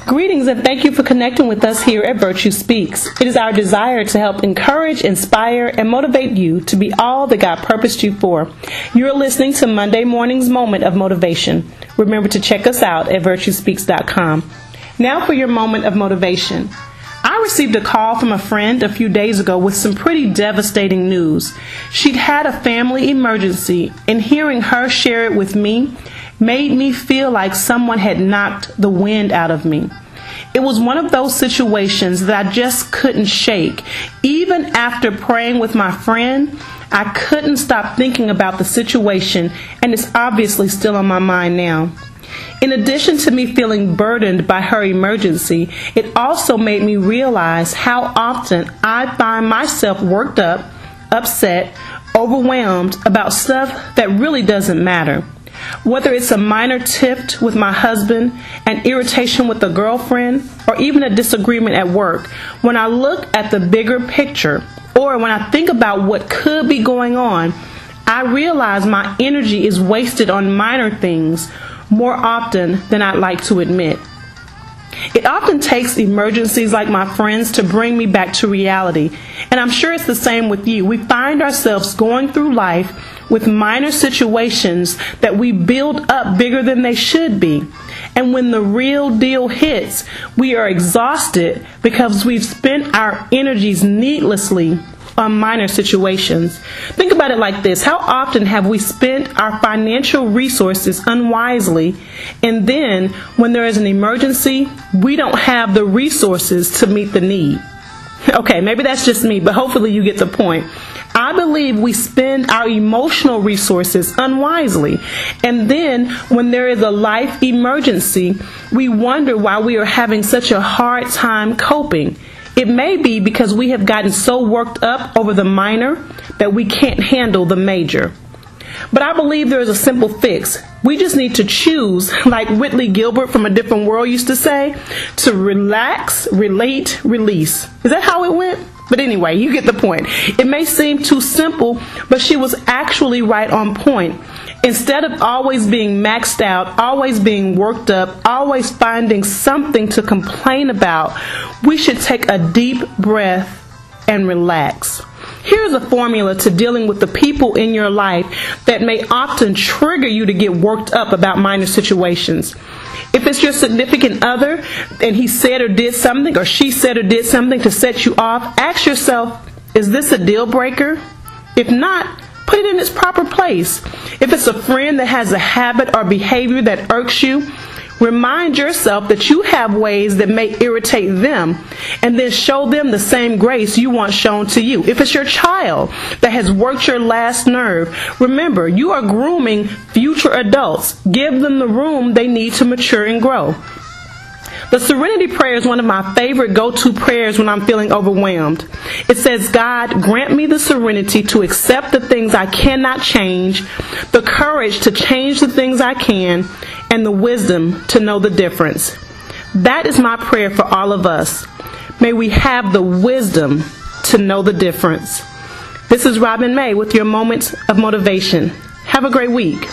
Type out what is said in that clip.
Greetings and thank you for connecting with us here at Virtue Speaks. It is our desire to help encourage, inspire, and motivate you to be all that God purposed you for. You're listening to Monday morning's moment of motivation. Remember to check us out at virtuespeaks.com. Now for your moment of motivation. I received a call from a friend a few days ago with some pretty devastating news. She'd had a family emergency, and hearing her share it with me made me feel like someone had knocked the wind out of me. It was one of those situations that I just couldn't shake. Even after praying with my friend, I couldn't stop thinking about the situation, and it's obviously still on my mind now. In addition to me feeling burdened by her emergency, it also made me realize how often I find myself worked up, upset, overwhelmed about stuff that really doesn't matter. Whether it's a minor tiff with my husband, an irritation with a girlfriend, or even a disagreement at work, when I look at the bigger picture, or when I think about what could be going on, I realize my energy is wasted on minor things more often than I'd like to admit. It often takes emergencies like my friends to bring me back to reality, and I'm sure it's the same with you. We find ourselves going through life with minor situations that we build up bigger than they should be. And when the real deal hits, we are exhausted because we've spent our energies needlessly on minor situations. Think about it like this. How often have we spent our financial resources unwisely, and then when there is an emergency, we don't have the resources to meet the need? Okay, maybe that's just me, but hopefully you get the point. I believe we spend our emotional resources unwisely, and then when there is a life emergency, we wonder why we are having such a hard time coping. It may be because we have gotten so worked up over the minor that we can't handle the major. But I believe there is a simple fix. We just need to choose, like Whitley Gilbert from A Different World used to say, to relax, relate, release. Is that how it went? But anyway, you get the point. It may seem too simple, but she was actually right on point. Instead of always being maxed out, always being worked up, always finding something to complain about, we should take a deep breath and relax. Here's a formula to dealing with the people in your life that may often trigger you to get worked up about minor situations. If it's your significant other and he said or did something, or she said or did something to set you off, ask yourself, is this a deal breaker? If not, put it in its proper place. If it's a friend that has a habit or behavior that irks you, remind yourself that you have ways that may irritate them, and then show them the same grace you want shown to you. If it's your child that has worked your last nerve, remember, you are grooming future adults. Give them the room they need to mature and grow. The Serenity Prayer is one of my favorite go-to prayers when I'm feeling overwhelmed. It says, God, grant me the serenity to accept the things I cannot change, the courage to change the things I can, and the wisdom to know the difference. That is my prayer for all of us. May we have the wisdom to know the difference. This is Robin May with your Moments of Motivation. Have a great week.